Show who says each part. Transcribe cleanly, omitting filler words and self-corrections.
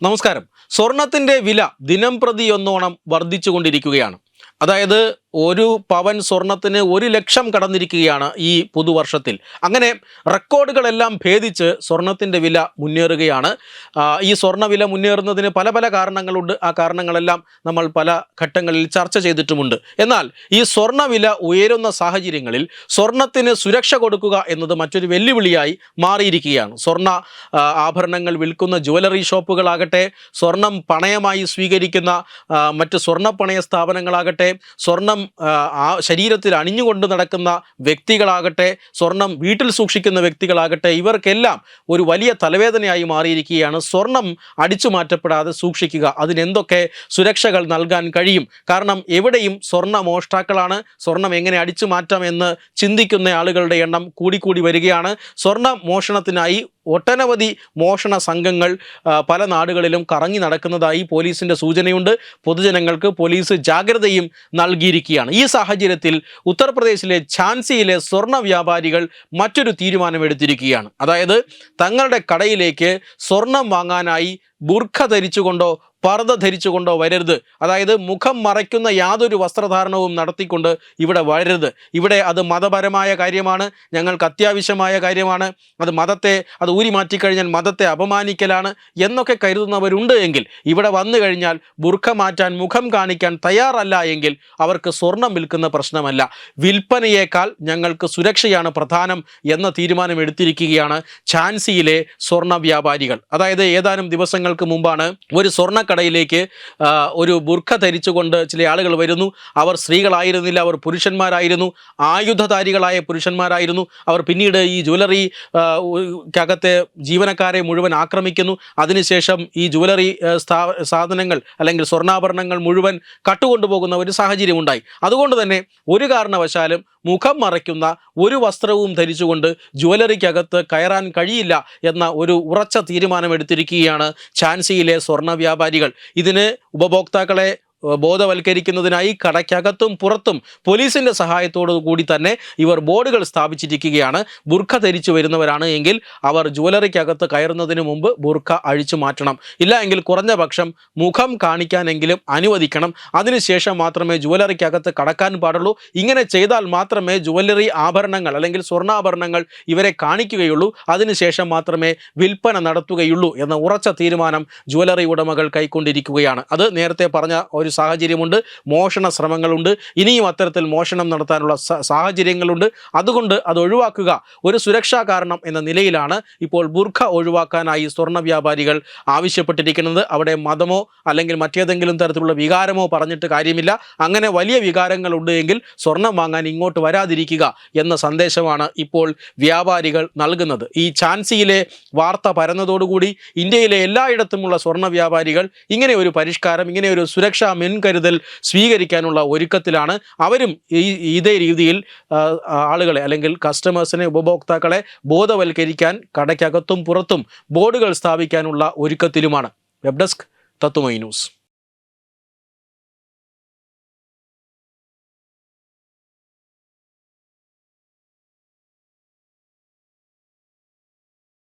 Speaker 1: നമസ്കാരം. സ്വർണത്തിൻ്റെ വില ദിനം പ്രതി ഒന്നോണം വർദ്ധിച്ചുകൊണ്ടിരിക്കുകയാണ്. അതായത് ഒരു പവൻ സ്വർണത്തിന് 1,00,000 കടന്നിരിക്കുകയാണ് ഈ പുതുവർഷത്തിൽ. അങ്ങനെ റെക്കോർഡുകളെല്ലാം ഭേദിച്ച് സ്വർണത്തിൻ്റെ വില മുന്നേറുകയാണ്. ഈ സ്വർണ്ണവില മുന്നേറുന്നതിന് പല പല കാരണങ്ങളുണ്ട്. ആ കാരണങ്ങളെല്ലാം നമ്മൾ പല ഘട്ടങ്ങളിൽ ചർച്ച ചെയ്തിട്ടുമുണ്ട്. എന്നാൽ ഈ സ്വർണ്ണവില ഉയരുന്ന സാഹചര്യങ്ങളിൽ സ്വർണത്തിന് സുരക്ഷ കൊടുക്കുക എന്നത് മറ്റൊരു വെല്ലുവിളിയായി മാറിയിരിക്കുകയാണ്. സ്വർണ്ണ ആഭരണങ്ങൾ വിൽക്കുന്ന ജ്വല്ലറി ഷോപ്പുകളാകട്ടെ, സ്വർണം പണയമായി സ്വീകരിക്കുന്ന മറ്റ് സ്വർണ്ണപ്പണയ സ്ഥാപനങ്ങളാകട്ടെ, സ്വർണം ശരീരത്തിൽ അണിഞ്ഞുകൊണ്ട് നടക്കുന്ന വ്യക്തികളാകട്ടെ, സ്വർണം വീട്ടിൽ സൂക്ഷിക്കുന്ന വ്യക്തികളാകട്ടെ, ഇവർക്കെല്ലാം ഒരു വലിയ തലവേദനയായി മാറിയിരിക്കുകയാണ്. സ്വർണം അടിച്ചു മാറ്റപ്പെടാതെ സൂക്ഷിക്കുക, അതിനെന്തൊക്കെ സുരക്ഷകൾ നൽകാൻ കഴിയും? കാരണം എവിടെയും സ്വർണ്ണ മോഷ്ടാക്കളാണ്. സ്വർണം എങ്ങനെ അടിച്ചു മാറ്റാം എന്ന് ചിന്തിക്കുന്ന ആളുകളുടെ എണ്ണം കൂടിക്കൂടി വരികയാണ്. സ്വർണ്ണ മോഷണത്തിനായി ഒട്ടനവധി മോഷണ സംഘങ്ങൾ പല നാടുകളിലും കറങ്ങി നടക്കുന്നതായി പോലീസിൻ്റെ സൂചനയുണ്ട്. പൊതുജനങ്ങൾക്ക് പോലീസ് ജാഗ്രതയും നൽകിയിരിക്കുകയാണ്. ഈ സാഹചര്യത്തിൽ ഉത്തർപ്രദേശിലെ ഝാൻസിയിലെ സ്വർണ്ണ വ്യാപാരികൾ മറ്റൊരു തീരുമാനമെടുത്തിരിക്കുകയാണ്. അതായത് തങ്ങളുടെ കടയിലേക്ക് സ്വർണം വാങ്ങാനായി ബുർഖ ധരിച്ചുകൊണ്ടോ പർദ്ദ ധരിച്ചുകൊണ്ടോ വരരുത്. അതായത് മുഖം മറയ്ക്കുന്ന യാതൊരു വസ്ത്രധാരണവും നടത്തിക്കൊണ്ട് ഇവിടെ വരരുത്. ഇവിടെ അത് മതപരമായ കാര്യമാണ്, ഞങ്ങൾക്ക് അത്യാവശ്യമായ കാര്യമാണ്, അത് ഊരി മാറ്റിക്കഴിഞ്ഞാൽ മതത്തെ അപമാനിക്കലാണ് എന്നൊക്കെ കരുതുന്നവരുണ്ട് എങ്കിൽ, ഇവിടെ വന്നു കഴിഞ്ഞാൽ ബുർഖ മാറ്റാൻ, മുഖം കാണിക്കാൻ തയ്യാറല്ല എങ്കിൽ അവർക്ക് സ്വർണം വിൽക്കുന്ന പ്രശ്നമല്ല, വിൽപ്പനയേക്കാൾ ഞങ്ങൾക്ക് സുരക്ഷയാണ് പ്രധാനം എന്ന തീരുമാനം എടുത്തിരിക്കുകയാണ് ഝാൻസിയിലെ സ്വർണ്ണ വ്യാപാരികൾ. അതായത് ഏതാനും ദിവസങ്ങൾക്ക് മുമ്പാണ് ഒരു സ്വർണ്ണക്കടയിലേക്ക് ഒരു ബുർഖ ധരിച്ചുകൊണ്ട് ചില ആളുകൾ വരുന്നു. അവർ സ്ത്രീകളായിരുന്നില്ല, അവർ പുരുഷന്മാരായിരുന്നു, ആയുധധാരികളായ പുരുഷന്മാരായിരുന്നു. അവർ പിന്നീട് ഈ ജ്വല്ലറി ക്കകത്തെ ജീവനക്കാരെ മുഴുവൻ ആക്രമിക്കുന്നു. അതിനുശേഷം ഈ ജ്വല്ലറി സാധനങ്ങൾ അല്ലെങ്കിൽ സ്വർണ്ണാഭരണങ്ങൾ മുഴുവൻ കട്ടുകൊണ്ടുപോകുന്ന ഒരു സാഹചര്യം ഉണ്ടായി. അതുകൊണ്ട് തന്നെ ഒരു കാരണവശാലും മുഖം മറയ്ക്കുന്ന ഒരു വസ്ത്രവും ധരിച്ചുകൊണ്ട് ജ്വല്ലറിക്കകത്ത് കയറാൻ കഴിയില്ല എന്ന ഒരു ഉറച്ച തീരുമാനമെടുത്തിരിക്കുകയാണ് ഝാൻസിയിലെ സ്വർണ്ണ വ്യാപാരികൾ. ഇതിന് ഉപഭോക്താക്കളെ ബോധവൽക്കരിക്കുന്നതിനായി കടയ്ക്കകത്തും പുറത്തും പോലീസിൻ്റെ സഹായത്തോടു കൂടി തന്നെ ഇവർ ബോർഡുകൾ സ്ഥാപിച്ചിരിക്കുകയാണ്. ബുർഖ ധരിച്ചു വരുന്നവരാണ് എങ്കിൽ അവർ ജ്വല്ലറിക്കകത്ത് കയറുന്നതിന് മുമ്പ് ബുർഖ അഴിച്ചു മാറ്റണം. ഇല്ല എങ്കിൽ കുറഞ്ഞ പക്ഷം മുഖം കാണിക്കാനെങ്കിലും അനുവദിക്കണം. അതിനുശേഷം മാത്രമേ ജ്വല്ലറിക്കകത്ത് കടക്കാൻ പാടുള്ളൂ. ഇങ്ങനെ ചെയ്താൽ മാത്രമേ ജ്വല്ലറി ആഭരണങ്ങൾ അല്ലെങ്കിൽ സ്വർണ്ണാഭരണങ്ങൾ ഇവരെ കാണിക്കുകയുള്ളൂ. അതിനുശേഷം മാത്രമേ വിൽപ്പന നടത്തുകയുള്ളൂ എന്ന ഉറച്ച തീരുമാനം ജ്വല്ലറി ഉടമകൾ കൈക്കൊണ്ടിരിക്കുകയാണ്. അത് നേരത്തെ പറഞ്ഞ ഒരു സാഹചര്യമുണ്ട്. മോഷണ ശ്രമങ്ങളുണ്ട്. ഇനിയും അത്തരത്തിൽ മോഷണം നടത്താനുള്ള സാഹചര്യങ്ങളുണ്ട്. അതുകൊണ്ട് അത് ഒഴിവാക്കുക ഒരു സുരക്ഷാ കാരണം എന്ന നിലയിലാണ് ഇപ്പോൾ ബുർഖ ഒഴിവാക്കാനായി സ്വർണ്ണ വ്യാപാരികൾ ആവശ്യപ്പെട്ടിരിക്കുന്നത്. അവിടെ മതമോ അല്ലെങ്കിൽ മറ്റേതെങ്കിലും തരത്തിലുള്ള വികാരമോ പറഞ്ഞിട്ട് കാര്യമില്ല. അങ്ങനെ വലിയ വികാരങ്ങളുണ്ട് എങ്കിൽ സ്വർണം വാങ്ങാൻ ഇങ്ങോട്ട് വരാതിരിക്കുക എന്ന സന്ദേശമാണ് ഇപ്പോൾ വ്യാപാരികൾ നൽകുന്നത്. ഈ ഝാൻസിയിലെ വാർത്ത പരന്നതോടുകൂടി ഇന്ത്യയിലെ എല്ലായിടത്തുമുള്ള സ്വർണ്ണ വ്യാപാരികൾ ഇങ്ങനെ ഒരു പരിഷ്കാരം, ഇങ്ങനെ ഒരു സുരക്ഷാ മുൻകരുതൽ സ്വീകരിക്കാനുള്ള ഒരുക്കത്തിലാണ്. അവരും ഇതേ രീതിയിൽ ആളുകളെ അല്ലെങ്കിൽ കസ്റ്റമേഴ്സിനെ, ഉപഭോക്താക്കളെ ബോധവൽക്കരിക്കാൻ കടയ്ക്കകത്തും പുറത്തും ബോർഡുകൾ സ്ഥാപിക്കാനുള്ള ഒരുക്കത്തിലുമാണ്. വെബ് ഡെസ്ക് തത്വമൈ ന്യൂസ്.